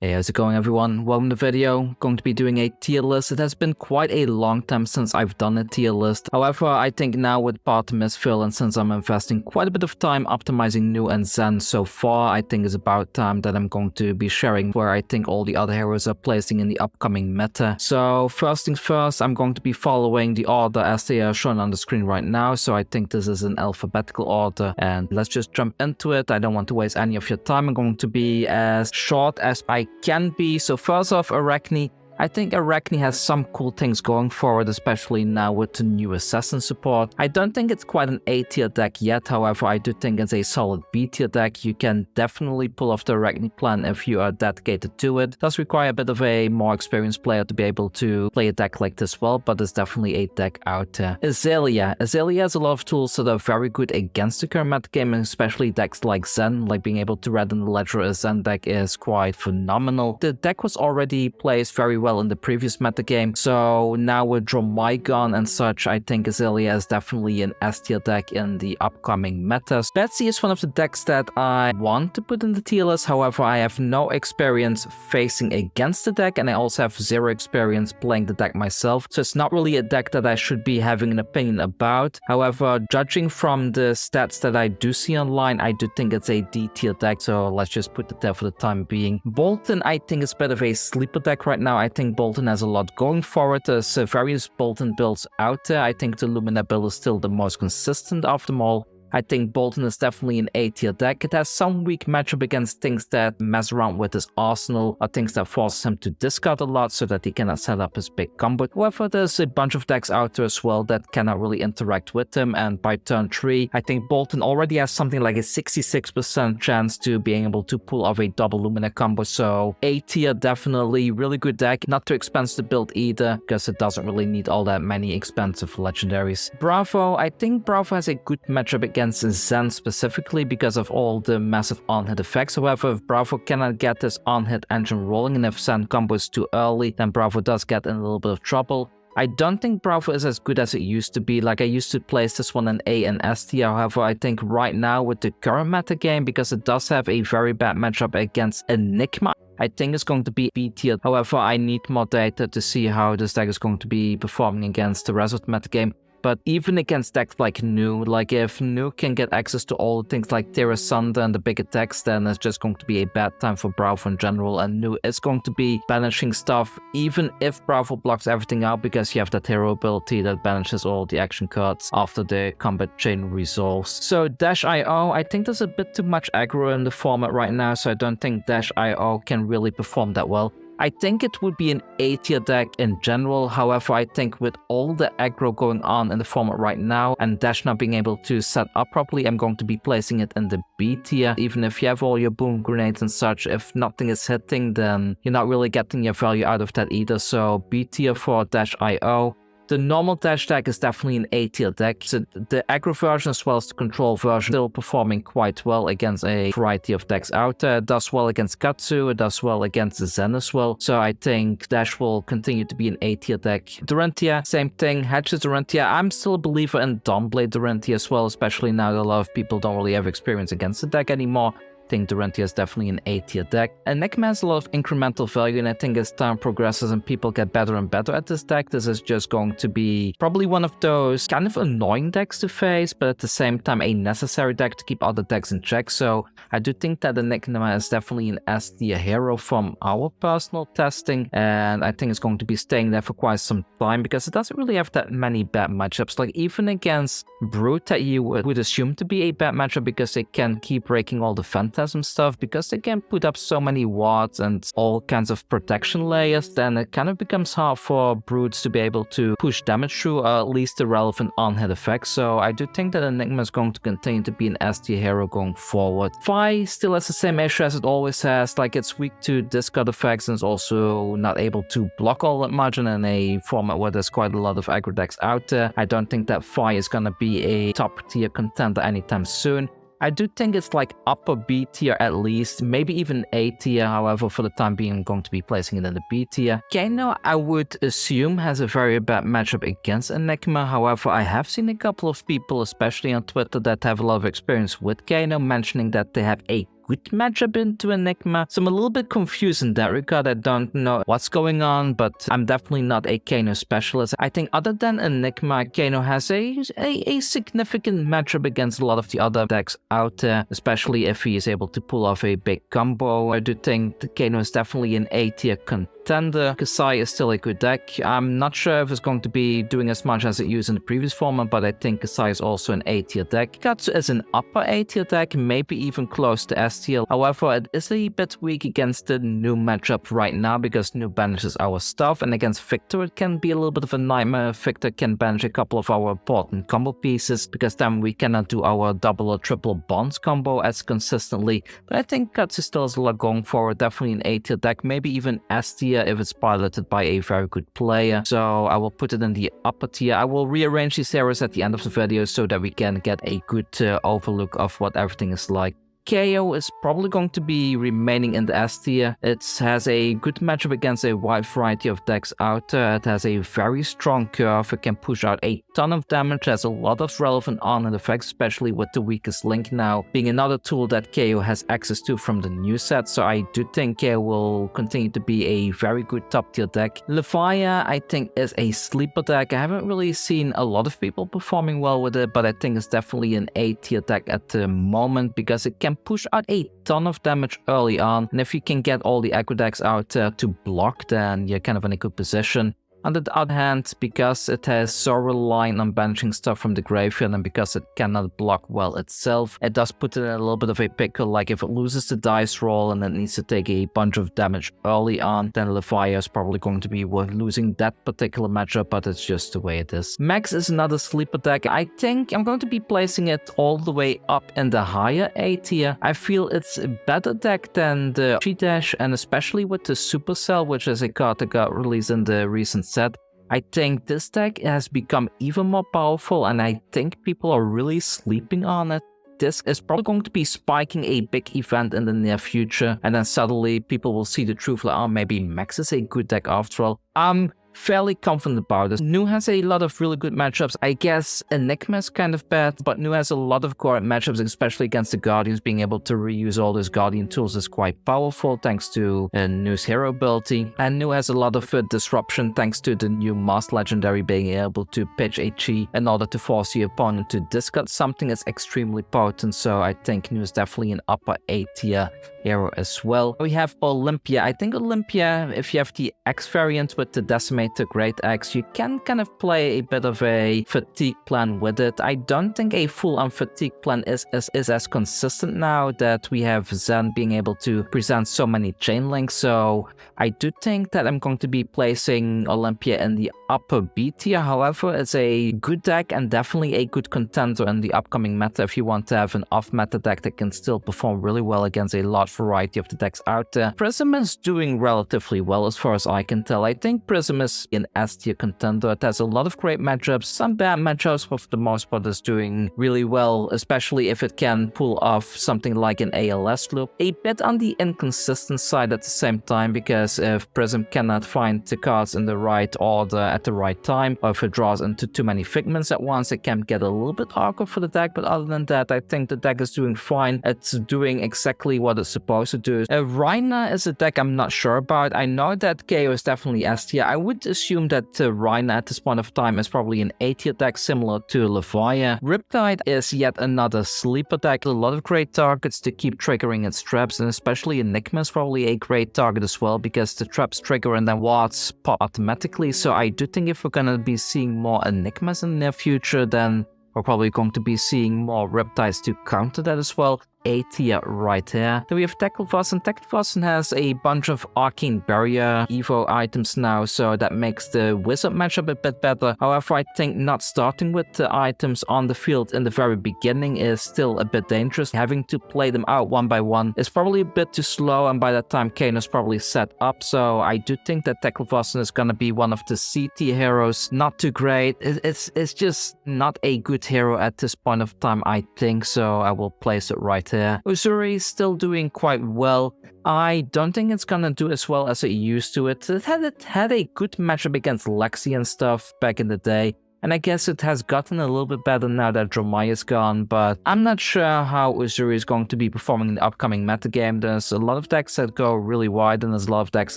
Hey, how's it going everyone? Welcome to the video. Going to be doing a tier list. It has been quite a long time since I've done a tier list. However, I think now with bottom is filled, and since I'm investing quite a bit of time optimizing New and Zen so far, I think it's about time that I'm going to be sharing where I think all the other heroes are placing in the upcoming meta. So first things first, I'm going to be following the order as they are shown on the screen right now. So I think this is an alphabetical order, and let's just jump into it. I don't want to waste any of your time. I'm going to be as short as I can be. So first off, Arachne. I think Arachne has some cool things going forward, especially now with the new assassin support. I don't think it's quite an A tier deck yet, however I do think it's a solid B tier deck. You can definitely pull off the Arachne plan if you are dedicated to it. It does require a bit of a more experienced player to be able to play a deck like this well, but it's definitely a deck out there. Azalea has a lot of tools that are very good against the current metagame, and especially decks like Zen, like being able to red in the ledger a Zen deck is quite phenomenal. The deck was already placed very well in the previous metagame, so now with Dromigon and such, I think Azalea is definitely an S tier deck in the upcoming metas. Betsy is one of the decks that I want to put in the tier list, however I have no experience facing against the deck, and I also have zero experience playing the deck myself, so it's not really a deck that I should be having an opinion about. However, judging from the stats that I do see online, I do think it's a D tier deck, so let's just put it there for the time being. Boltyn, I think, is a bit of a sleeper deck right now. I think Boltyn has a lot going for it. There's various Boltyn builds out there. I think the Lumina build is still the most consistent of them all. I think Boltyn is definitely an A tier deck. It has some weak matchup against things that mess around with his arsenal, or things that force him to discard a lot so that he cannot set up his big combo. However, there's a bunch of decks out there as well that cannot really interact with him, and by turn 3, I think Boltyn already has something like a 66% chance to being able to pull off a double Lumina combo, so A tier definitely, really good deck. Not too expensive to build either, because it doesn't really need all that many expensive legendaries. Bravo, I think Bravo has a good matchup against Zen specifically because of all the massive on-hit effects. However, if Bravo cannot get this on-hit engine rolling, and if Zen combo is too early, then Bravo does get in a little bit of trouble. I don't think Bravo is as good as it used to be. Like, I used to place this one in A and S tier. However, I think right now with the current meta game, because it does have a very bad matchup against Enigma, I think it's going to be B tier. However, I need more data to see how this deck is going to be performing against the rest of the meta game. But even against decks like Nu, like if Nu can get access to all things like Terra Sunder and the big attacks, then it's just going to be a bad time for Bravo in general, and Nu is going to be banishing stuff even if Bravo blocks everything out, because you have that hero ability that banishes all the action cards after the combat chain resolves. So Dash.io, I think there's a bit too much aggro in the format right now, so I don't think Dash.io can really perform that well. I think it would be an A tier deck in general. However, I think with all the aggro going on in the format right now and Dash not being able to set up properly, I'm going to be placing it in the B tier. Even if you have all your boom grenades and such, if nothing is hitting, then you're not really getting your value out of that either. So B tier for Dash.io. The normal Dash deck is definitely an A tier deck. So the aggro version as well as the control version still performing quite well against a variety of decks out there. It does well against Katsu, it does well against Zen as well. So I think Dash will continue to be an A tier deck. Dorinthia, same thing. Hatchet Dorinthia, I'm still a believer in Dawnblade Dorinthia as well, especially now that a lot of people don't really have experience against the deck anymore. I think Dorinthia is definitely an A tier deck. Enigma has a lot of incremental value, and I think as time progresses and people get better and better at this deck, this is just going to be probably one of those kind of annoying decks to face, but at the same time a necessary deck to keep other decks in check. So I do think that Enigma is definitely an S tier hero from our personal testing, and I think it's going to be staying there for quite some time because it doesn't really have that many bad matchups. Like even against Brute that you would assume to be a bad matchup because they can keep breaking all the Phantasm stuff, because they can put up so many wards and all kinds of protection layers, then it kind of becomes hard for Brutes to be able to push damage through at least the relevant on-hit effects. So I do think that Enigma is going to continue to be an S tier hero going forward. Fi still has the same issue as it always has, like it's weak to discard effects and it's also not able to block all that much, and in a format where there's quite a lot of aggro decks out there, I don't think that Fi is gonna be a top tier contender anytime soon. I do think it's like upper B tier at least, maybe even A tier. However, for the time being, I'm going to be placing it in the B tier. Kano, I would assume, has a very bad matchup against Enigma. However, I have seen a couple of people, especially on Twitter, that have a lot of experience with Kano, mentioning that they have a good matchup into Enigma. So I'm a little bit confused in that regard. I don't know what's going on, but I'm definitely not a Kano specialist. I think other than Enigma, Kano has a significant matchup against a lot of the other decks out there, especially if he is able to pull off a big combo. I do think the Kano is definitely an A-tier contender. Kasai is still a good deck. I'm not sure if it's going to be doing as much as it used in the previous format, but I think Kasai is also an A-tier deck. Katsu is an upper A-tier deck, maybe even close to S-tier. However, it is a bit weak against the new matchup right now because new banishes our stuff, and against Victor it can be a little bit of a nightmare. Victor can banish a couple of our important combo pieces because then we cannot do our double or triple bonds combo as consistently. But I think Katsu still has a lot going for it. Definitely an A-tier deck, maybe even S-tier if it's piloted by a very good player. So I will put it in the upper tier. I will rearrange these areas at the end of the video so that we can get a good overlook of what everything is like. KO is probably going to be remaining in the S tier. It has a good matchup against a wide variety of decks out there. It has a very strong curve. It can push out a ton of damage. It has a lot of relevant on-hit effects, especially with the weakest link now being another tool that KO has access to from the new set. So I do think KO will continue to be a very good top tier deck. Levia, I think, is a sleeper deck. I haven't really seen a lot of people performing well with it, but I think it's definitely an A tier deck at the moment because it can push out a ton of damage early on, and if you can get all the aggro decks out to block, then you're kind of in a good position. On the other hand, because it has so reliant on banishing stuff from the graveyard and because it cannot block well itself, it does put it in a little bit of a pickle. Like if it loses the dice roll and it needs to take a bunch of damage early on, then Levia is probably going to be worth losing that particular matchup, but it's just the way it is. Max is another sleeper deck. I think I'm going to be placing it all the way up in the higher A tier. I feel it's a better deck than the G-Dash, and especially with the Supercell, which is a card that got released in the recent set. I think this deck has become even more powerful, and I think people are really sleeping on it. This is probably going to be spiking a big event in the near future, and then suddenly people will see the truth like, oh, maybe Max is a good deck after all. I'm fairly confident about this. Nu has a lot of really good matchups. I guess Enigma is kind of bad, but Nu has a lot of core matchups, especially against the Guardians. Being able to reuse all those Guardian tools is quite powerful thanks to Nu's hero ability. And Nu has a lot of disruption thanks to the new Master Legendary being able to pitch a chi in order to force the opponent to discard something that's extremely potent. So I think Nu is definitely an upper A tier hero as well. We have Olympia. I think Olympia, if you have the X variant with the Decimator Great Axe, you can kind of play a bit of a fatigue plan with it. I don't think a full-on fatigue plan is as consistent now that we have Zen being able to present so many chain links. So I do think that I'm going to be placing Olympia in the upper B tier. However, it's a good deck and definitely a good contender in the upcoming meta if you want to have an off-meta deck that can still perform really well against a large variety of the decks out there. Prism is doing relatively well as far as I can tell. I think Prism is an S-tier contender. It has a lot of great matchups, some bad matchups, but for the most part is doing really well, especially if it can pull off something like an ALS loop. A bit on the inconsistent side at the same time, because if Prism cannot find the cards in the right order at the right time, or if it draws into too many figments at once, it can get a little bit awkward for the deck. But other than that, I think the deck is doing fine. It's doing exactly what it's supposed to do. Rhina is a deck I'm not sure about. I know that KO is definitely S-tier. I would assume that Rhina at this point of time is probably an A-tier deck similar to Levia. Riptide is yet another sleeper deck. A lot of great targets to keep triggering its traps, and especially Enigma is probably a great target as well because the traps trigger and then wards pop automatically. So I do think if we're gonna be seeing more Enigmas in the near future, then we're probably going to be seeing more Riptides to counter that as well. A tier right there. Then we have Teckelvossen. Teckelvossen has a bunch of Arcane Barrier Evo items now, so that makes the Wizard matchup a bit better. However, I think not starting with the items on the field in the very beginning is still a bit dangerous. Having to play them out one by one is probably a bit too slow, and by that time Kane is probably set up. So I do think that Teckelvossen is gonna be one of the C tier heroes. Not too great. It's just not a good hero at this point of time, I think, so I will place it right here. Uzuri is still doing quite well. I don't think it's gonna do as well as it used to. It had a good matchup against Lexi and stuff back in the day. And I guess it has gotten a little bit better now that Dromai is gone, but I'm not sure how Uzuri is going to be performing in the upcoming metagame. There's a lot of decks that go really wide, and there's a lot of decks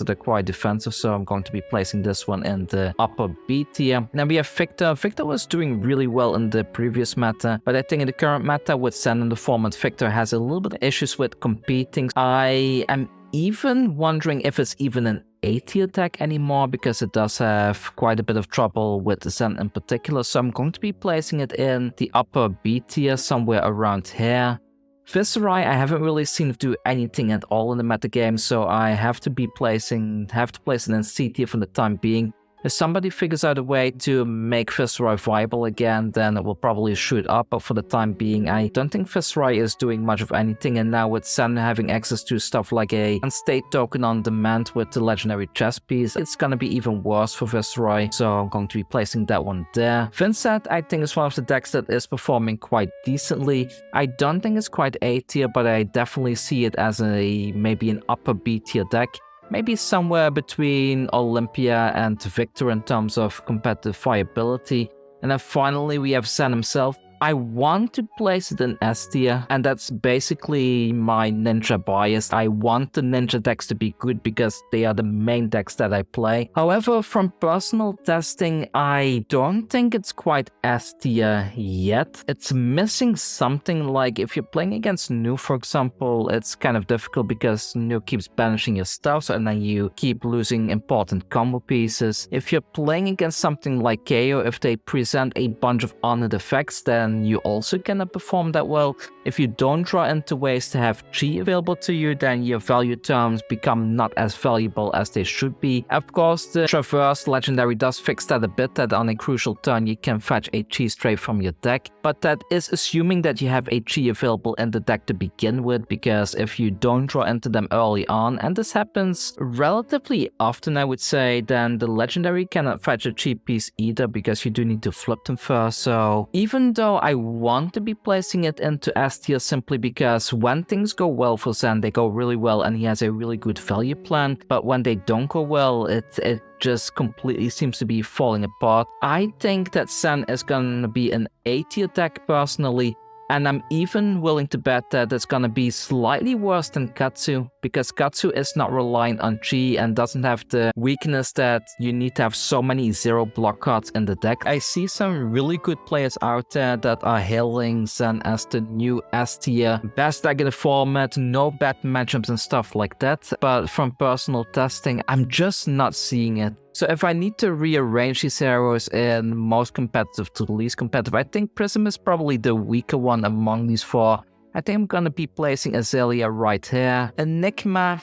that are quite defensive, so I'm going to be placing this one in the upper B tier. Then we have Victor. Victor was doing really well in the previous meta, but I think in the current meta with Zen in the format, Victor has a little bit of issues with competing. I am even wondering if it's even an A-tier deck anymore, because it does have quite a bit of trouble with Zen in particular, so I'm going to be placing it in the upper B tier, somewhere around here. Viserai I haven't really seen do anything at all in the metagame, so I have to place it in C tier for the time being. If somebody figures out a way to make Viserai viable again, then it will probably shoot up, but for the time being, I don't think Viserai is doing much of anything, and now with Zen having access to stuff like a state token on demand with the legendary chess piece, it's gonna be even worse for Viserai, so I'm going to be placing that one there. Vincent, I think, is one of the decks that is performing quite decently. I don't think it's quite A tier, but I definitely see it as maybe an upper B tier deck. Maybe somewhere between Olympia and Victor in terms of competitive viability. And then finally we have Zen himself. I want to place it in S tier, and that's basically my ninja bias. I want the ninja decks to be good because they are the main decks that I play. However, from personal testing, I don't think it's quite S tier yet. It's missing something. Like if you're playing against Nu, for example, it's kind of difficult because Nu keeps banishing your stuff, and then you keep losing important combo pieces. If you're playing against something like KO, if they present a bunch of honored effects, then you also cannot perform that well. If you don't draw into ways to have Chi available to you, then your value terms become not as valuable as they should be. Of course, the Traverse Legendary does fix that a bit, that on a crucial turn you can fetch a Chi straight from your deck, but that is assuming that you have a Chi available in the deck to begin with, because if you don't draw into them early on, and this happens relatively often I would say, then the Legendary cannot fetch a Chi piece either, because you do need to flip them first. So even though I want to be placing it into S tier simply because when things go well for Zen, they go really well and he has a really good value plan, but when they don't go well, it just completely seems to be falling apart. I think that Zen is gonna be an A tier deck personally, and I'm even willing to bet that it's gonna be slightly worse than Katsu, because Katsu is not reliant on Chi and doesn't have the weakness that you need to have so many zero block cards in the deck. I see some really good players out there that are hailing Zen as the new S tier best deck in the format, no bad matchups and stuff like that, but from personal testing, I'm just not seeing it. So if I need to rearrange these arrows in most competitive to least competitive, I think Prism is probably the weaker one among these four. I think I'm gonna be placing Azalea right here. Enigma,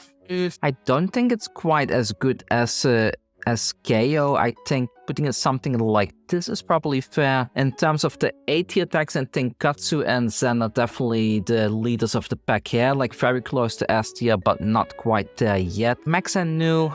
I don't think it's quite as good as KO. I think putting it something like this is probably fair. In terms of the A tier decks, I think Katsu and Zen are definitely the leaders of the pack here, like very close to S tier, but not quite there yet. Max and Nu,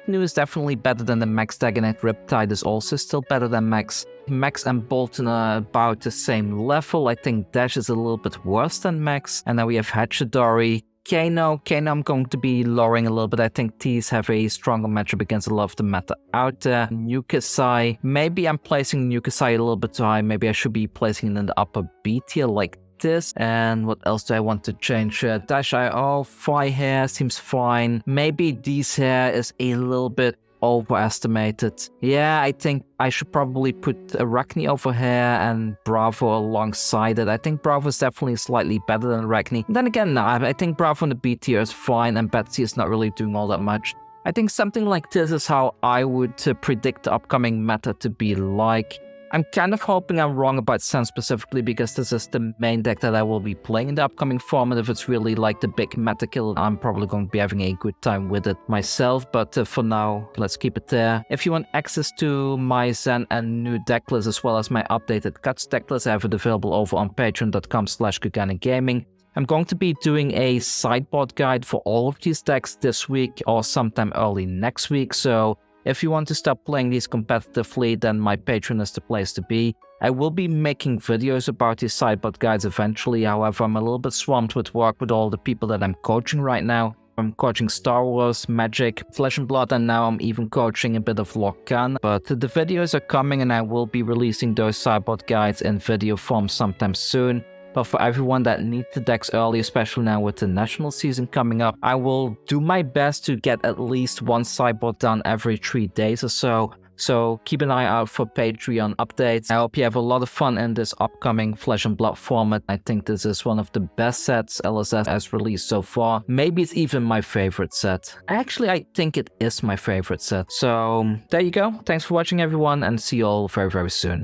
Nu is definitely better than the Max deck, and Riptide is also still better than Max. Max and Bolton are about the same level. I think Dash is a little bit worse than Max. And then we have Hachidori. Kano, I'm going to be lowering a little bit. I think T's have a stronger matchup against a lot of the meta out there. Nukasai, maybe I'm placing Nukasai a little bit too high. Maybe I should be placing it in the upper B tier like this. And what else do I want to change? Dash IO, Phi hair seems fine. Maybe D's hair is a little bit overestimated. Yeah, I think I should probably put Arachne over here and Bravo alongside it. I think Bravo is definitely slightly better than Arachne. Then again, no, I think Bravo in the B tier is fine, and Betsy is not really doing all that much. I think something like this is how I would predict the upcoming meta to be like. I'm kind of hoping I'm wrong about Zen specifically, because this is the main deck that I will be playing in the upcoming format. If it's really like the big meta kill, I'm probably going to be having a good time with it myself, but for now, let's keep it there. If you want access to my Zen and Nu deck list, as well as my updated cuts deck list, I have it available over on patreon.com/GuganiGaming. I'm going to be doing a sideboard guide for all of these decks this week or sometime early next week, so if you want to start playing these competitively, then my Patreon is the place to be. I will be making videos about these sideboard guides eventually, however I'm a little bit swamped with work with all the people that I'm coaching right now. I'm coaching Star Wars, Magic, Flesh and Blood, and now I'm even coaching a bit of Loccan. But the videos are coming and I will be releasing those sideboard guides in video form sometime soon. But for everyone that needs the decks early, especially now with the national season coming up, I will do my best to get at least one sideboard done every 3 days or so. So keep an eye out for Patreon updates. I hope you have a lot of fun in this upcoming Flesh and Blood format. I think this is one of the best sets LSS has released so far. Maybe it's even my favorite set. Actually, I think it is my favorite set. So there you go. Thanks for watching everyone and see you all very, very soon.